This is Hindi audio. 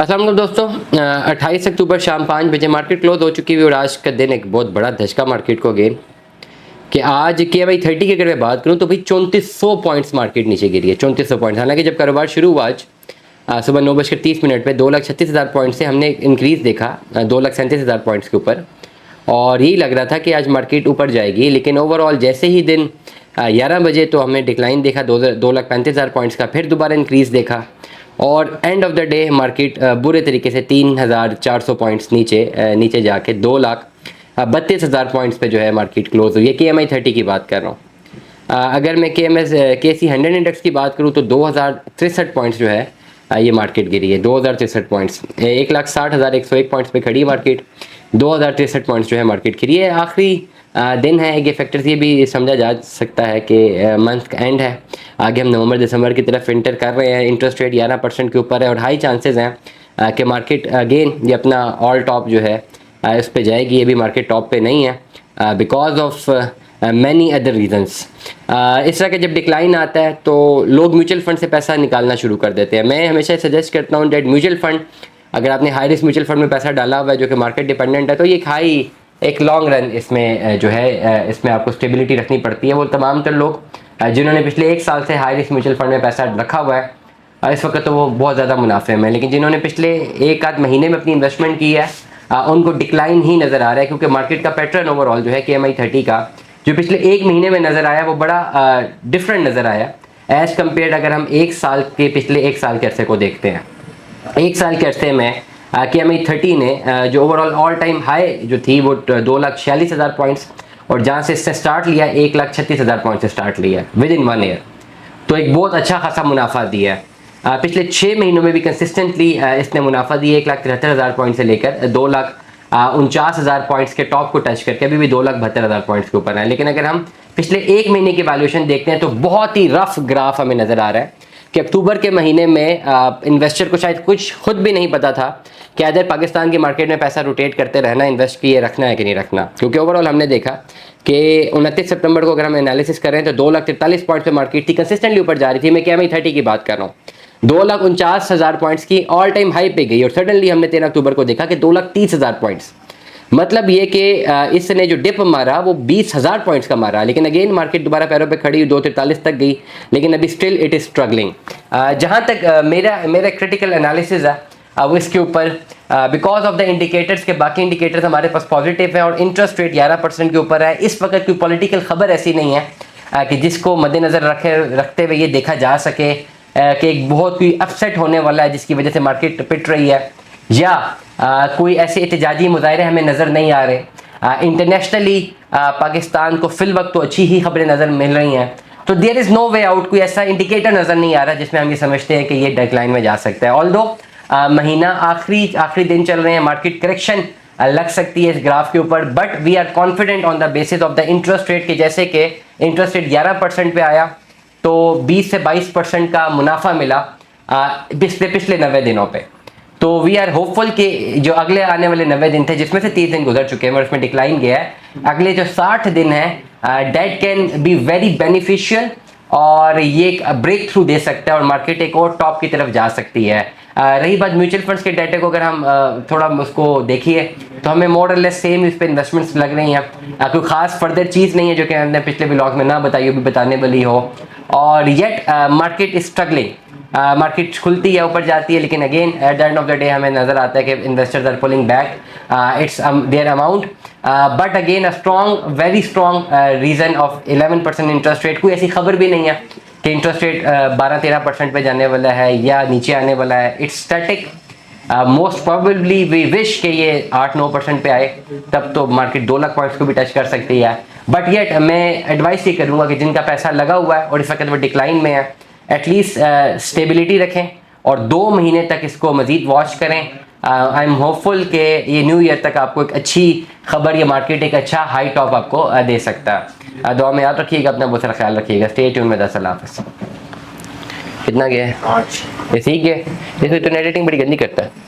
अस्सलाम वालेकुम दोस्तों, 28 अक्टूबर शाम 5 बजे मार्केट क्लोज हो चुकी हुई और आज का दिन एक बहुत बड़ा धचका मार्केट को अगेन कि आज के भाई 30 की अगर मैं बात करूं तो भाई 3400 पॉइंट्स मार्केट नीचे गिरी है। 3400 पॉइंट्स, हालांकि जब कारोबार शुरू हुआ आज सुबह 9:30 पे 2,36,000 पॉइंट से हमने इंक्रीज़ देखा 2,37,000 पॉइंट्स के ऊपर और यही लग रहा था कि आज मार्केट ऊपर जाएगी। लेकिन ओवरऑल जैसे ही दिन 11 बजे तो हमने डिक्लाइन देखा 2,35,000 पॉइंट्स का, फिर दोबारा इंक्रीज़ देखा और and of the day market बुरे तरीके से 3,400 पॉइंट्स नीचे जाके 2,32,000 पॉइंट्स पे जो है मार्केट क्लोज हुई है। KMI30 की बात कर रहा हूँ। अगर मैं KC 100 इंडेक्स की बात करूँ तो 2,063 पॉइंट्स जो है ये मार्केट गिरी है। 2,063 पॉइंट्स, 1,60,101 पॉइंट्स पे खड़ी मार्केट, 2,063 पॉइंट्स जो है मार्केट गिरी है। आखिरी दिन है, ये फैक्टर्स ये भी समझा जा सकता है कि मंथ का एंड है, आगे हम नवंबर दिसंबर की तरफ इंटर कर रहे हैं। इंटरेस्ट रेट 11% के ऊपर है और हाई चांसेस हैं कि मार्केट अगेन ये अपना ऑल टॉप जो है इस पे जाएगी। ये भी मार्केट टॉप पे नहीं है because of many other reasons. इस तरह के जब डिक्लाइन आता है तो लोग म्यूचुअल फंड से पैसा निकालना शुरू कर देते हैं। मैं हमेशा सजेस्ट करता हूँ डेट म्यूचुअल फंड, अगर आपने हाई रिस्क म्यूचुअल फंड में पैसा डाला हुआ है जो कि मार्केट डिपेंडेंट है तो ये एक लॉन्ग रन इसमें जो है इसमें आपको स्टेबिलिटी रखनी पड़ती है। वो तमाम तर लोग जिन्होंने पिछले 1 साल से हाई रिस्क म्यूचुअल फंड में पैसा रखा हुआ है इस वक्त तो वो बहुत ज़्यादा मुनाफे में, लेकिन जिन्होंने पिछले 1 आध महीने में अपनी इन्वेस्टमेंट की है उनको डिक्लाइन ही नज़र आ रहा है, क्योंकि मार्केट का पैटर्न ओवरऑल जो है KMI30 का जो पिछले 1 महीने में नज़र आया वो बड़ा डिफरेंट नज़र आया एज़ कम्पेयर अगर हम 1 साल के पिछले 1 साल के अरसे को देखते हैं। 1 साल के अरसे में KMI30 ने जो ओवरऑल ऑल टाइम हाई जो थी वो 2,46,000 पॉइंट्स और जहाँ से इससे स्टार्ट लिया 1,36,000 पॉइंट से स्टार्ट लिया विद इन 1 ईयर, तो एक बहुत अच्छा खासा मुनाफा दिया है। पिछले 6 महीनों में भी कंसिस्टेंटली इसने मुनाफा दिया 1,73,000 पॉइंट से लेकर 2,49,000 पॉइंट्स के टॉप को टच करके अभी भी 2,72,000 पॉइंट्स के ऊपर है। लेकिन अगर हम पिछले 1 महीने की वैल्यूएशन देखते हैं तो बहुत ही रफ ग्राफ हमें नज़र आ रहा है कि अक्टूबर के महीने में इन्वेस्टर को शायद कुछ खुद भी नहीं पता था कि अदर पाकिस्तान की मार्केट में पैसा रोटेट करते रहना, इन्वेस्ट किए रखना है कि नहीं रखना, क्योंकि ओवरऑल हमने देखा कि 29 सितंबर को अगर हम एनालिसिस करें तो 2,43,000 पॉइंट पे मार्केट थी, कंसिस्टेंटली ऊपर जा रही थी। मैं KMI30 की बात कर रहा हूँ, 2,49,000 पॉइंट्स की ऑल टाइम हाई पे गई और सडनली हमने 13 अक्टूबर को देखा कि 2,30,000 पॉइंट्स, मतलब ये कि इसने जो डिप मारा वो 20,000 पॉइंट्स का मारा। लेकिन अगेन मार्केट दोबारा पैरों पे खड़ी 2,43 तक गई, लेकिन अभी स्टिल इट इज़ स्ट्रगलिंग। जहाँ तक मेरा क्रिटिकल एनालिसिस है वो इसके ऊपर बिकॉज ऑफ द इंडिकेटर्स के बाकी इंडिकेटर्स हमारे पास पॉजिटिव हैं और इंटरेस्ट रेट 11% के ऊपर है। इस वक्त की पॉलिटिकल खबर ऐसी नहीं है कि जिसको मद्देनज़र रखते हुए ये देखा जा सके कि एक बहुत कोई अपसेट होने वाला है जिसकी वजह से मार्केट पिट रही है, या कोई ऐसे एहतजाजी मुजाहरे हमें नज़र नहीं आ रहे। इंटरनेशनली पाकिस्तान को फिल वक्त तो अच्छी ही खबरें नज़र मिल रही हैं, तो there is no way out, कोई ऐसा इंडिकेटर नज़र नहीं आ रहा जिसमें हम ये समझते हैं कि ये डेक्लाइन में जा सकता है। ऑल्दो महीना आखिरी दिन चल रहे हैं, मार्केट करेक्शन लग सकती है इस ग्राफ के ऊपर, but we are confident on the basis of the interest rate के, जैसे कि इंटरेस्ट रेट 11% पे आया तो 20 से 22% का मुनाफा मिला पिछले 90 दिनों पे। तो वी आर होपफुल कि जो अगले आने वाले 90 दिन थे जिसमें से 30 दिन गुजर चुके हैं और उसमें डिक्लाइन गया है, अगले जो 60 दिन है date can be very beneficial और ये एक ब्रेक थ्रू दे सकता है और मार्केट एक और टॉप की तरफ जा सकती है। रही बात म्यूचुअल फंड्स के डाटे को अगर हम थोड़ा उसको देखिए तो हमें मोर और लेस सेम इस पे इन्वेस्टमेंट्स लग रही हैं। कोई खास फर्दर चीज़ नहीं है जो कि हमने पिछले ब्लॉग में ना बताई हो भी बताने वाली हो, और yet market is struggling. Market खुलती है ऊपर जाती है, लेकिन again at the end of the day हमें नज़र आता है कि investors are pulling back it's their amount, but again a strong very strong reason of 11% interest rate. कोई ऐसी खबर भी नहीं है कि इंटरेस्ट रेट 12-13% पे जाने वाला है या नीचे आने वाला है। It's static, most probably we wish कि ये 8-9% पे आए, तब तो मार्केट 2 लाख पॉइंट्स को भी टच कर सकती है। बट येट मैं एडवाइस ये करूँगा कि जिनका पैसा लगा हुआ है और इस वक्त वो डिक्लाइन में है, एटलीस्ट स्टेबिलिटी रखें और 2 महीने तक इसको मज़ीद वॉच करें। आई एम होपफुल कि ये न्यू ईयर तक आपको एक अच्छी खबर, ये मार्केट एक अच्छा हाई टॉप आपको दे सकता है। दुआ में याद रखिएगा, अपना बहुत सारा ख्याल रखिएगा। स्टे ट्यून में 10 अल्लाह हाफ़िज़। कितना गया है? ये सीख गए, इसमें तो एडिटिंग बड़ी गंदी करता है।